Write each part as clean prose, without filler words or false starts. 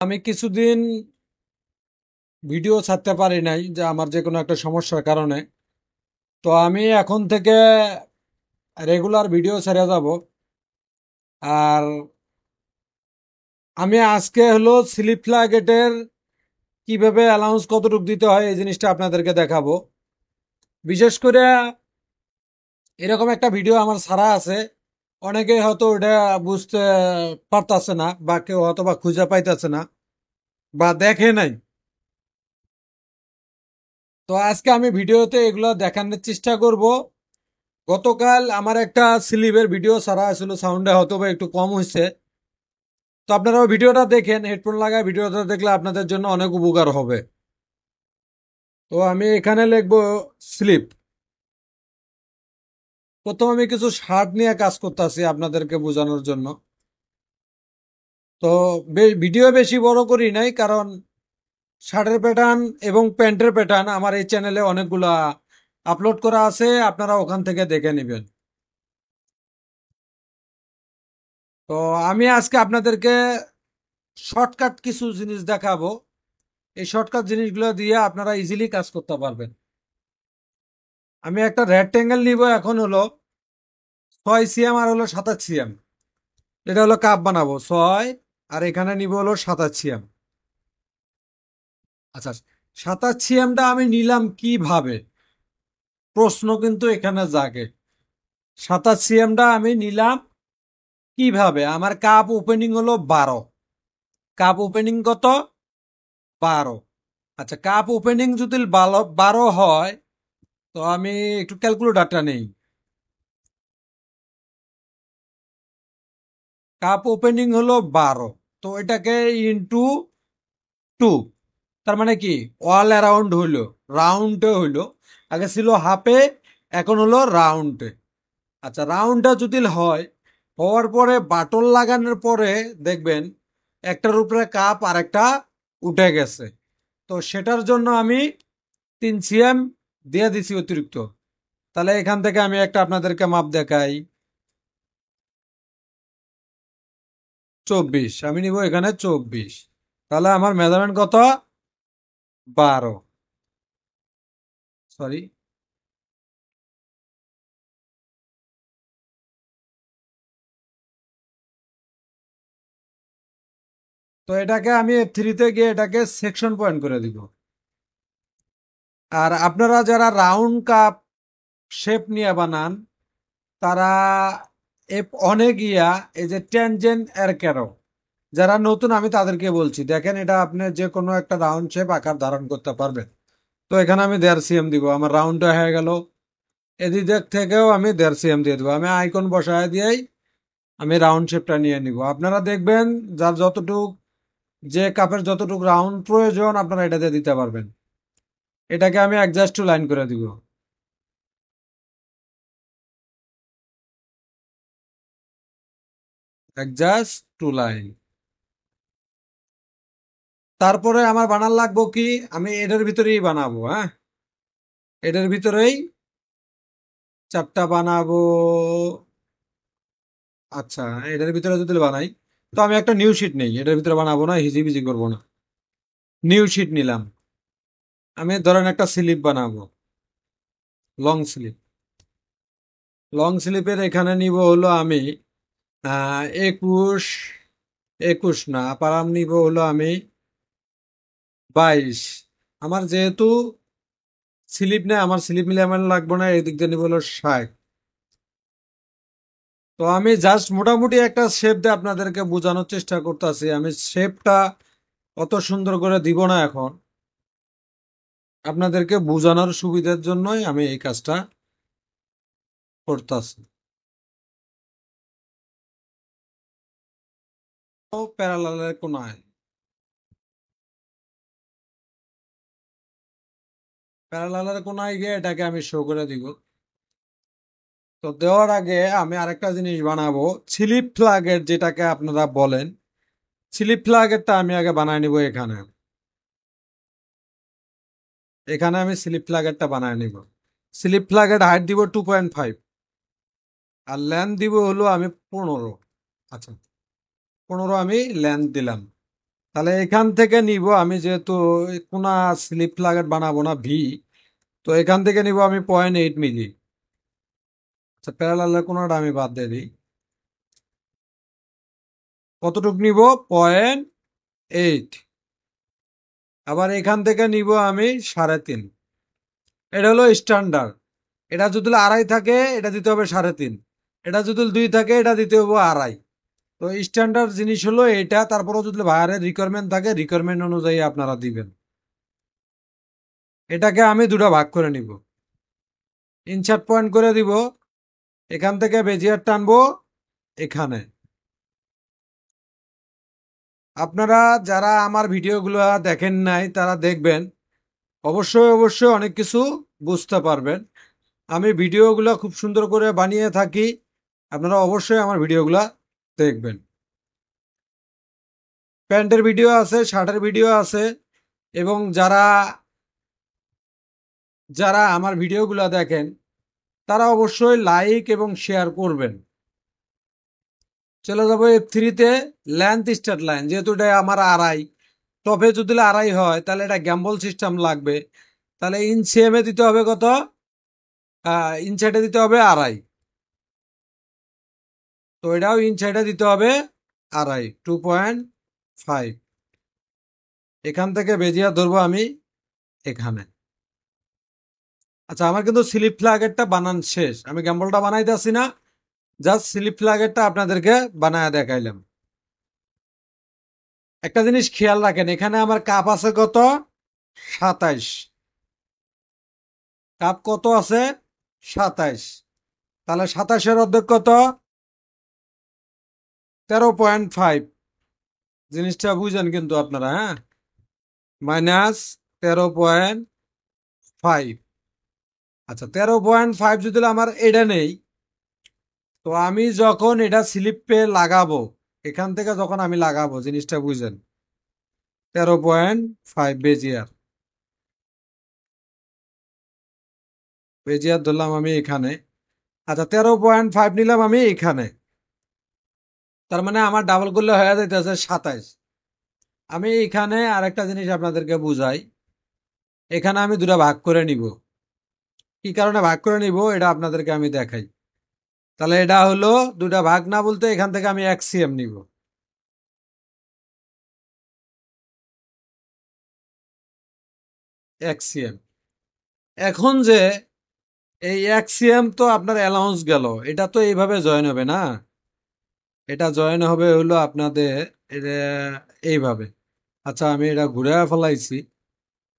আমি কিছুদিন ভিডিও ছাড়তে পারি নাই যে আমার যে কোনো একটা সমস্যার কারণে। তো আমি এখন থেকে রেগুলার ভিডিও ছেড়ে যাব। আর আমি আজকে হলো স্লিপ প্লাগেটের কিভাবে অ্যালাউন্স কতটুকু দিতে হয় এই জিনিসটা আপনাদেরকে দেখাবো। বিশেষ করে এরকম একটা ভিডিও আমার ছাড়া আছে, অনেকে হয়তো ওটা বুঝতে পারতাছে না, বা কেউ হয়তো বা খুঁজে পাইতেছে না, বা দেখে নাই। তো আজকে আমি ভিডিওতে এগুলো দেখানোর চেষ্টা করব। গতকাল আমার একটা স্লিপের ভিডিও ছাড়া ছিল, সাউন্ডে হয়তো বা একটু কম হয়েছে। তো আপনারাও ভিডিওটা দেখেন, হেডফোন লাগায় ভিডিওটা দেখলে আপনাদের জন্য অনেক উপকার হবে। তো আমি এখানে লিখবো স্লিপ। প্রথম আমি কিছু শার্ট নিয়ে কাজ করতেছি আপনাদেরকে বোঝানোর জন্য। তো ভিডিও বেশি বড় করি নাই, কারণ শার্টের প্যাটার্ন এবং প্যান্টের প্যাটার্ন আমার এই চ্যানেলে অনেকগুলা আপলোড করা আছে, আপনারা ওখান থেকে দেখে নেবেন। তো আমি আজকে আপনাদেরকে শর্টকাট কিছু জিনিস দেখাবো। এই শর্টকাট জিনিসগুলো দিয়ে আপনারা ইজিলি কাজ করতে পারবেন। আমি একটা রেক্টেঙ্গেল নিব, এখন হলো 6 সিএম আর হলো 27 সিএম। এটা হলো কাপ বানাবো 6, আর এখানে নিব হলো 27 সিএম। আচ্ছা, 27 সিএমটা আমি নিলাম কিভাবে, প্রশ্ন কিন্তু এখানে জাগে। 27 সিএমটা আমি নিলাম কিভাবে? আমার কাপ ওপেনিং হলো 12। কাপ ওপেনিং কত? 12। আচ্ছা, কাপ ওপেনিং যদি 12 হয়, তো আমি একটু ক্যালকুলেটরটা নেই। কাপ ওপেনিং হলো 12, তো এটাকে ইনটু 2। তার মানে কি, অল অ্যারাউন্ড হইলো, রাউন্ডে হইলো। আগে ছিল হাফে, এখন হলো রাউন্ডে। আচ্ছা, রাউন্ডটা যদি হয়, হওয়ার পরে বাটন লাগানোর পরে দেখবেন একটার উপরে কাপ আর একটা উঠে গেছে। তো সেটার জন্য আমি 3 সিএম দিয়ে দিছি অতিরিক্ত। তাহলে এখান থেকে আমি একটা আপনাদেরকে মাপ দেখাই। 24 আমি নিব, এখানে 24। তাহলে আমার মেজারমেন্ট কত? 12। সরি। তো এটাকে আমি F3-তে গিয়ে এটাকে সেকশন পয়েন্ট করে দিব। আর আপনারা যারা রাউন্ড কাপ শেপ নিয়ে বানান, তারা F1-এ গিয়া এই যে ট্যানজেন্ট অ্যারো, যারা নতুন আমি তাদেরকে বলছি, দেখেন এটা আপনি যে কোনো একটা রাউন্ড শেপ আকার ধারণ করতে পারবেন। তো এখানে আমি 1.5 সিএম দিব, আমার রাউন্ডটা হয়ে গেল। এদিক থেকেও আমি 1.5 সিএম দিয়ে দেবো, আমি আইকন বসায় দিয়েই আমি রাউন্ড শেপটা নিয়ে নিব। আপনারা দেখবেন যার যতটুক, যে কাপের যতটুক রাউন্ড প্রয়োজন আপনারা এটাতে দিতে পারবেন। এটাকে আমি অ্যাডজাস্ট টু লাইন করে দিব। Adjust two line. তারপরে আমার বানান লাগবো কি, আমি এটার ভিতরেই বানাবো, হ্যাঁ, এটার ভিতরেই চারটা বানাবো। আচ্ছা, এটার ভিতরে যদি বানাই, তো আমি একটা নিউ শিট নেই, এটার ভিতরে বানাবো না, হিজিবিজি করবো না। নিউ শিট নিলাম। আমি ধরেন একটা স্লিপ বানাবো, লং স্লিপ। লং স্লিপের এখানে নিব হলো আমি 21, 21 না, পারাম নিব হলো আমি 22। আমার যেহেতু স্লিপ নেই, আমার স্লিপ মিলে আমার লাগবে না, এই দিক দিয়ে নিব হলো 60। তো আমি জাস্ট মোটামুটি একটা শেপ দিয়ে আপনাদেরকে বোঝানোর চেষ্টা করতেছি। আমি শেপটা অত সুন্দর করে দিব না এখন, আপনাদেরকে বোঝানোর সুবিধার জন্যই আমি এই কাজটা করতেছি। তো প্যারালালের কোনায়, প্যারালালের কোনায় গিয়ে এটাকে আমি শো করে দিব। তো দেওয়ার আগে আমি আরেকটা জিনিস বানাবো, স্লিপ ফ্ল্যাগের যেটাকে আপনারা বলেন, স্লিপ ফ্ল্যাগেরটা আমি আগে বানায় নিব। এখানে এখানে আমি স্লিপ ফ্ল্যাগেরটা বানায় নিব। স্লিপ ফ্ল্যাগের হাইট দিব 2.5, আর লেন্থ দিব হলো আমি 15। আচ্ছা, 15 আমি লেন্থ দিলাম। তাহলে এখান থেকে নিব আমি, যেহেতু কোনা স্লিপ প্লাগেট বানাবো না ভি, তো এখান থেকে নিব আমি 0.8 মিলি। আচ্ছা, প্যারালালের কোনাটা আমি বাদ দিয়ে দিই। কতটুক নিব? 0.8। আবার এখান থেকে নিব আমি 3.5। এটা হলো স্ট্যান্ডার্ড। এটা যদি 2.5 থাকে এটা দিতে হবে 3.5, এটা যদি 2 থাকে এটা দিতে হবে 2.5। তো স্ট্যান্ডার্ড জিনিস হলো এটা। তারপরেও যদি বাইরের রিকোয়ারমেন্ট থাকে, রিকোয়ারমেন্ট অনুযায়ী আপনারা দিবেন। এটাকে আমি দুটো ভাগ করে নিব, ইনসার্ট পয়েন্ট করে দিব। এখান থেকে বেজিয়ার টানবো এখানে। আপনারা যারা আমার ভিডিওগুলো দেখেন নাই তারা দেখবেন, অবশ্যই অবশ্যই অনেক কিছু বুঝতে পারবেন। আমি ভিডিওগুলো খুব সুন্দর করে বানিয়ে থাকি, আপনারা অবশ্যই আমার ভিডিওগুলো দেখবেন। প্যান্টের ভিডিও আছে, শার্টের ভিডিও আছে, এবং যারা যারা আমার ভিডিওগুলো দেখেন তারা অবশ্যই লাইক এবং শেয়ার করবেন। চলে যাবো F3-তে, লেন্থ স্টার্ট লাইন। যেহেতু এটা আমার 2.5, টপে যদি 2.5 হয় তাহলে এটা গ্যাম্বল সিস্টেম লাগবে। তাহলে ইঞ্চিএমে দিতে হবে কত? ইনসাইডে দিতে হবে 2.5। তো এটাও ইনসাইডে দিতে হবে 2.5, 2.5। এখান থেকে বেজিয়া ধরবো আমি এখানে। আচ্ছা, আমার কিন্তু স্লিপ ফ্ল্যাগেরটা বানান শেষ, আমি গ্যাম্বলটা বানাইতেছি না, জাস্ট স্লিপ ফ্ল্যাগেরটা আপনাদেরকে বানায় দেখাইলাম। একটা জিনিস খেয়াল রাখেন, এখানে আমার কাপ আছে কত? 27। কাপ কত আছে? 27। তাহলে 27-এর অর্ধেক কত? 13.5। জিনিসটা বুঝেন কিন্তু আপনারা, হ্যাঁ? -13.5। আচ্ছা, 13.5 যদি আমার এটা নেই, তো আমি যখন এটা স্লিপে লাগাবো, এখান থেকে যখন আমি লাগাবো, জিনিসটা বুঝেন। 13.5 বেজিয়ার, বেজিয়ার ধরলাম আমি এখানে। আচ্ছা, 13.5 নিলাম আমি এখানে। তার মানে আমার ডাবল করলে হয়ে যাইতেছে 27। আমি এখানে আরেকটা জিনিস আপনাদেরকে বুঝাই। এখানে আমি দুটা ভাগ করে নিব। কি কারণে ভাগ করে নিব এটা আপনাদেরকে আমি দেখাই। তাহলে এটা হলো দুটা ভাগ না, বলতে এখান থেকে আমি 1 cm নিব। 1 cm। এখন যে এই 1 cm তো আপনার অ্যালাউন্স গেল, এটা তো এইভাবে জয়েন হবে না। এটা জয়েন হবে হলো আপনাদের এটা এইভাবে। আচ্ছা, আমি এটা ঘুরে ফেলাইছি।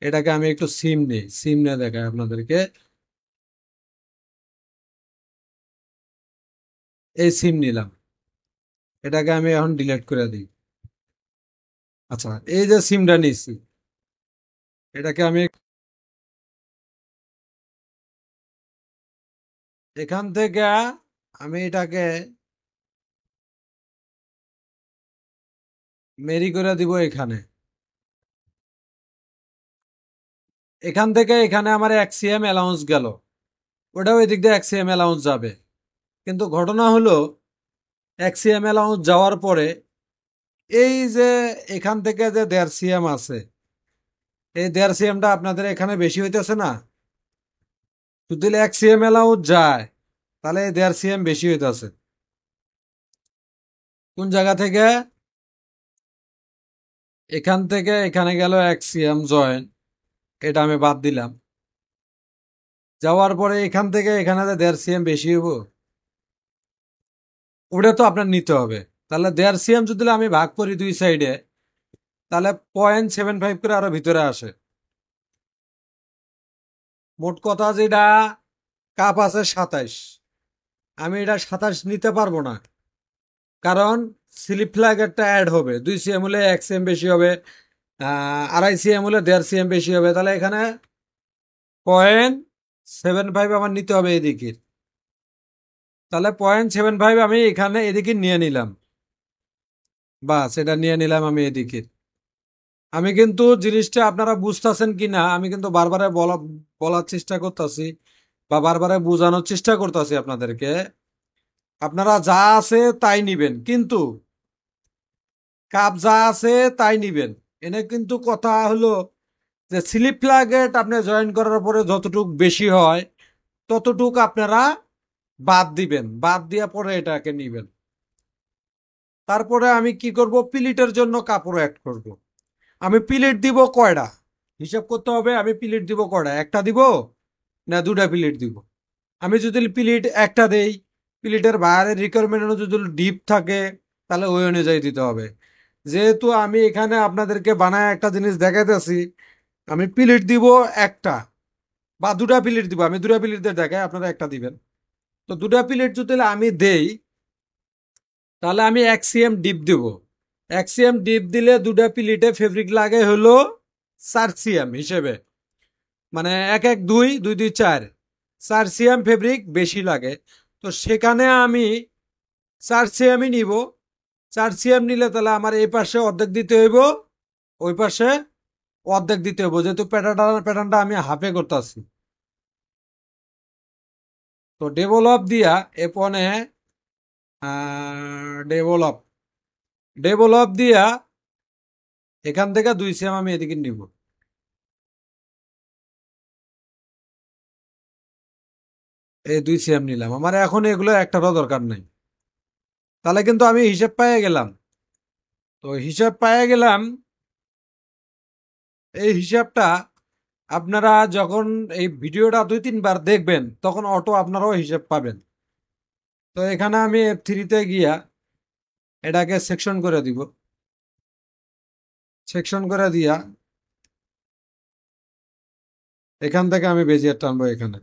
এটাকে আমি একটু সিম নিই, সিম নিয়ে দেখাই আপনাদেরকে। এই সিম নিলাম, এটাকে আমি এখন ডিলিট করে দিই। আচ্ছা, এই যে সিমটা নিচ্ছি, এটাকে আমি এখান থেকে আমি এটাকে মেরি করে দিব এখানে। এখান থেকে এখানে আমার 1 cm অ্যালাউন্স গেল, ওটাও এদিক দিয়ে 1 cm অ্যালাউন্স যাবে। কিন্তু ঘটনা হলো 1 cm অ্যালাউন্স যাওয়ার পরে এই যে এখান থেকে যে 1.5 cm আছে, এই 1.5 cmটা আপনাদের এখানে বেশি হইতেছে না? যদি 1 cm অ্যালাউন্স যায় তাহলে এই 1.5 cm বেশি হইতেছে। কোন জায়গা থেকে? এখান থেকে এখানে গেল 1 cm জয়েন, এটা আমি বাদ দিলাম। যাওয়ার পরে এখান থেকে এখানে 1.5 cm বেশি হইব, ওটা তো আপনার নিতে হবে। তাহলে 1.5 cm যদি আমি ভাগ করি দুই সাইডে, তাহলে 0.75 করে আরো ভিতরে আসে। মোট কথা যেটা কাপ আছে 27, আমি এটা 27 নিতে পারবো না। কারণ স্লিপ ফ্ল্যাগ একটা অ্যাড হবে, 2 cm হলে 1 cm বেশি হবে, 2.5 cm হলে 1.5 cm বেশি হবে। তাহলে এখানে 0.75 আমার নিতে হবে এদিকে। তাহলে 0.75 আমি এখানে এদিকে নিয়ে নিলাম, বাস এটা নিয়ে নিলাম আমি এদিকে। আমি কিন্তু জিনিসটা আপনারা বুঝতেছেন কিনা আমি কিন্তু বারবার বলার চেষ্টা করতেছি, বা বারবার বোঝানোর চেষ্টা করতেছি আপনাদেরকে। আপনারা যা আছে তাই নিবেন, কিন্তু কাপ যা আছে তাই নিবেন। এনে কিন্তু কথা হলো যে স্লিপ প্লাগেট আপনি জয়েন করার পরে যতটুক বেশি হয় ততটুক আপনারা বাদ দিবেন, বাদ দিয়া পরে এটাকে নিবেন। তারপরে আমি কি করব, পিলিটের জন্য কাপড় অ্যাড করব। আমি পিলিট দিব কয়টা হিসাব করতে হবে, আমি পিলিট দিব কয়টা, একটা দিব না দুটা পিলিট দিব। আমি যদি পিলিট একটা দেই, পিলিটের বাইরের রিকোয়ারমেন্ট অনুযায়ী যদি ডিপ থাকে তাহলে ওই অনুযায়ী দিতে হবে। যেহেতু আমি এখানে আপনাদেরকে বানায় একটা জিনিস দেখাইতেছি, আমি পিলিট দিব একটা বা দুটা পিলিট দিব, আমি দুটা পিলিট দিয়ে দেখাই, আপনারা একটা দিবেন। তো দুটা পিলিট যদি আমি দেই তাহলে আমি 1 cm ডিপ দিব। 1 cm ডিপ দিলে দুটা পিলিটে ফেব্রিক লাগে হলো 4 cm হিসেবে, মানে 1 1 2 2 2 4, 4 cm ফেব্রিক বেশি লাগে। তো সেখানে আমি 4 cmই নিব। 4 cm নিলে তাহলে আমার এই পাশে অর্ধেক দিতে হইব, ওই পাশে অর্ধেক দিতে হইব, যেহেতু প্যাটার্নটা আমি হাফে করতেছি। তো ডেভেলপ দিয়া এপনে ডেভেলপ ডেভেলপ দিয়া এখান থেকে 2 cm আমি এদিকে নিব। এই 2 cm নিলাম, আমার এখন এগুলো একটারও দরকার নাই। তাহলে কিন্তু আমি হিসাব পাইয়ে গেলাম। তো হিসাব পাইয়ে গেলাম, এই হিসাবটা আপনারা যখন এই ভিডিওটা 2 3 বার দেখবেন তখন অটো আপনারাও হিসাব পাবেন। তো এখানে আমি F3-তে গিয়া এটাকে সেকশন করে দিব। সেকশন করে দিয়া এখান থেকে আমি বেজিয়ার টানবো এখানে।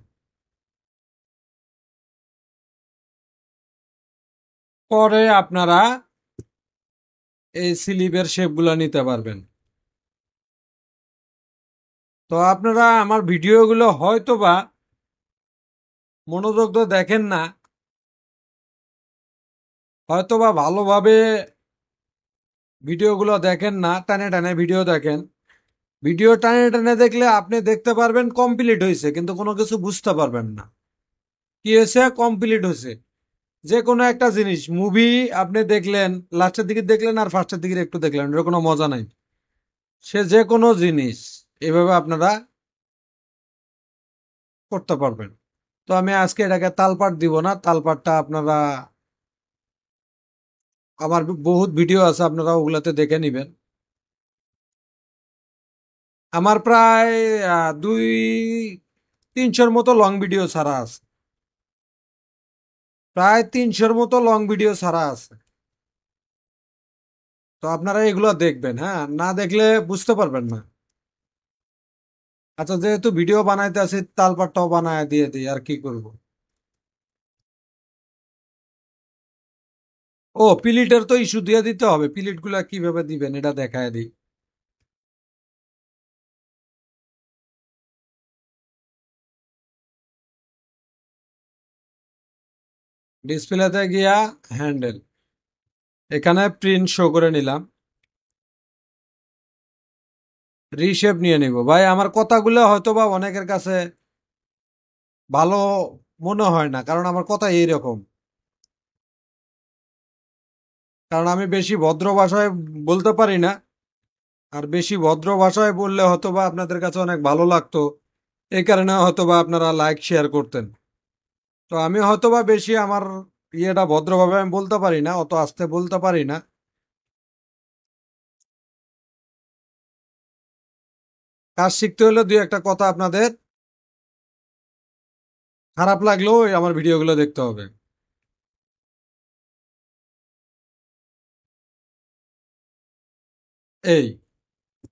পরে আপনারা এই স্লিপের শেপগুলো নিতে পারবেন। তো আপনারা আমার ভিডিওগুলো হয়তো বা মনোযোগ দিয়ে দেখেন না, হয়তো বা ভালোভাবে ভিডিওগুলো দেখেন না, টানে টানে ভিডিও দেখেন। ভিডিও টানে টানে দেখলে আপনি দেখতে পারবেন কমপ্লিট হয়েছে, কিন্তু কোনো কিছু বুঝতে পারবেন না কি হয়েছে, কমপ্লিট হয়েছে। যে কোনো একটা জিনিস মুভি আপনি দেখলেন, লাস্টের দিকে দেখলেন আর ফার্স্টের দিকে একটু দেখলেন, এর কোনো মজা নাই। সে যে কোনো জিনিস এভাবে আপনারা করতে পারবেন। তো আমি আজকে এটাকে তালপাট দিব না, তালপাটটা আপনারা, আমার বহুত ভিডিও আছে, আপনারা ওগুলাতে দেখে নিবেন। আমার প্রায় 200-300 মতো লং ভিডিও ছাড়া আছে, প্রায় 300 মতো লং ভিডিও ছাড়া আছে। তো আপনারা এগুলো দেখবেন, হ্যাঁ, না দেখলে বুঝতে পারবেন না। আচ্ছা, যেহেতু ভিডিও বানাইতে আছি তালপাটটাও বানায় দিয়ে দিই, আর কি করব। ও, পিলিটের তো ইস্যু দিয়ে দিতে হবে, পিলিট গুলা কিভাবে দিবেন এটা দেখায় দিই। ডিসপ্লেতে গিয়া হ্যান্ডেল, এখানে প্রিন্ট শো করে নিলাম, রিশেপ নিয়ে নিব। ভাই আমার কথাগুলো হয়তো বা অনেকের কাছে ভালো মনে হয় না, কারণ আমার কথা এইরকম। কারণ আমি বেশি ভদ্র ভাষায় বলতে পারি না, আর বেশি ভদ্র ভাষায় বললে হয়তো বা আপনাদের কাছে অনেক ভালো লাগতো, এই কারণে হয়তো বা আপনারা লাইক শেয়ার করতেন। তো আমি হয়তো বা বেশি আমার ইয়েটা ভদ্রভাবে আমি বলতে পারি না, অত আস্তে বলতে পারি না। কাজ শিখতে হলে দুই একটা কথা আপনাদের খারাপ লাগলেও আমার ভিডিওগুলো দেখতে হবে। এই,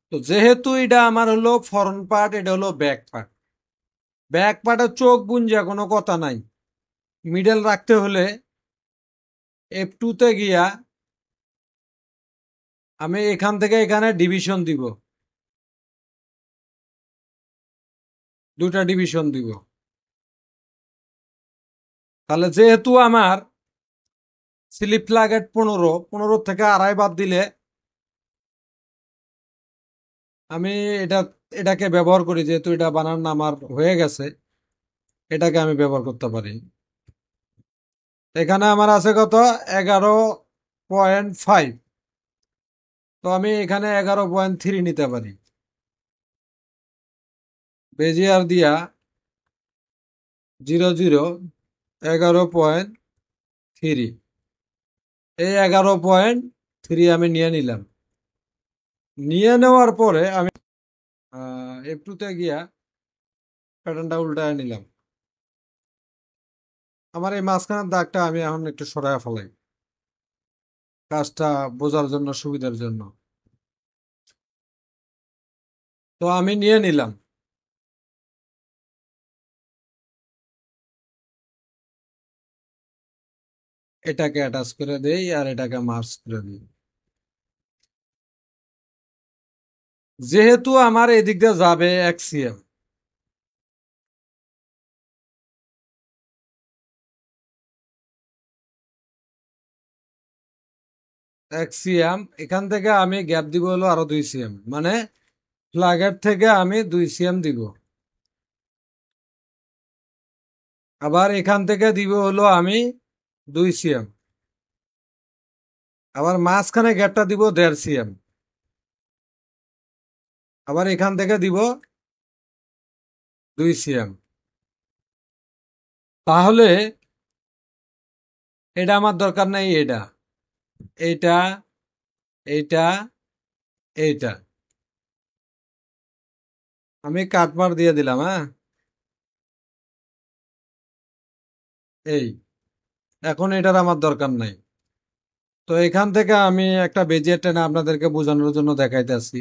তো যেহেতু এটা আমার হলো ফ্রন্ট পার্ট, এটা হলো ব্যাক পার্ট। ব্যাক পার্টের চোখ বুনজা কোনো কথা নাই, মিডল রাখতে হলে F2-তে গিয়া আমি এখান থেকে এখানে ডিভিশন দিব, দুটা ডিভিশন দিব। তাহলে যেহেতু আমার স্লিপ প্লাগেট 15, 15 থেকে আড়াই বাদ দিলে আমি এটা এটাকে ব্যবহার করি, যেহেতু এটা বানান আমার হয়ে গেছে, এটাকে আমি ব্যবহার করতে পারি। এখানে আমার আছে কত, 11.5। তো আমি এখানে 11.3 নিতে পারি। বেজিয়ার দিয়া 11.3, এই 11.3 আমি নিয়ে নিলাম। নিয়ে নেওয়ার পরে আমি একটুতে গিয়া প্যাটার্নটা উল্টায় নিলাম। আমার এই মাঝখানের দাগটা আমি এখন একটু সরায় ফেলাই, কাজটা বোঝার জন্য, সুবিধার জন্য। তো আমি নিয়ে নিলাম। এটাকে অ্যাটাচ করে দেই আর এটাকে মার্জ করে দিই। যেহেতু আমার এদিক দিয়ে যাবে এক্সিএম, এখান থেকে আমি গ্যাপ দিব হলো আরো 2 সিএম, মানে ফ্ল্যাগের থেকে আমি 2 সিএম দিব। আবার এখান থেকে দিব হলো আমি 2 সিএম। আবার মাঝখানে গ্যাপটা দিব 1.5 সিএম। আবার এখান থেকে দিব 2 সিএম। তাহলে এটা আমার দরকার নাই, এটা, এইটা, এইটা, এইটা। আমি কাটমার দিয়ে দিলাম, হ্যাঁ, এই, এখন এটার আমার দরকার নাই। তো এখান থেকে আমি একটা বেজিয়ার টেনে আপনাদেরকে বোঝানোর জন্য দেখাইতেছি।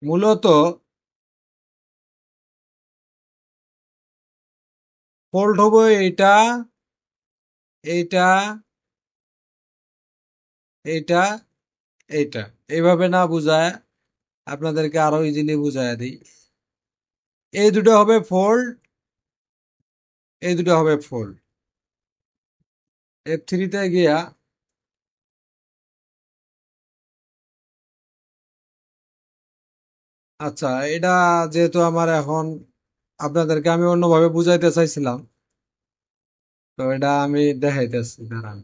মূলত ফোল্ড হবো এইটা, এইটা, এইটা, এইটা। এইভাবে না বুঝায় আপনাদেরকে আরো ইজিলি বুঝায় দিই। এই দুটো হবে ফোল্ড, এই দুটো হবে ফোল্ড। F3-তে গিয়া আচ্ছা, এটা যেহেতু আমার এখন, আপনাদেরকে আমি অন্যভাবে বুঝাইতে চাইছিলাম, তো এটা আমি দেখাইতেছি, দাঁড়ান।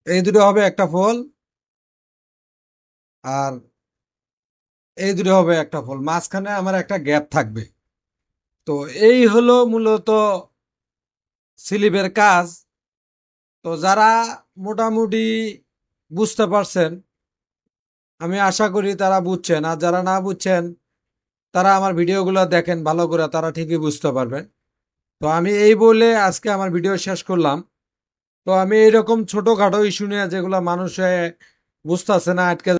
এই দুটো হবে একটা ফোল্ড, আর এই দুটো হবে একটা ফোল্ড, মাঝখানে আমার একটা গ্যাপ থাকবে। তো এই হলো মূলত স্লিপের কাজ। তো যারা মোটামুটি বুঝতে পারছেন, আমি আশা করি তারা বুঝছেন, আর যারা না বুঝছেন তারা আমার ভিডিওগুলো দেখেন ভালো করে, তারা ঠিকই বুঝতে পারবেন। তো আমি এই বলে আজকে আমার ভিডিও শেষ করলাম। তো আমি এইরকম ছোটখাটো ইস্যু নিয়ে, যেগুলো মানুষে বুঝতেছে না, আটকে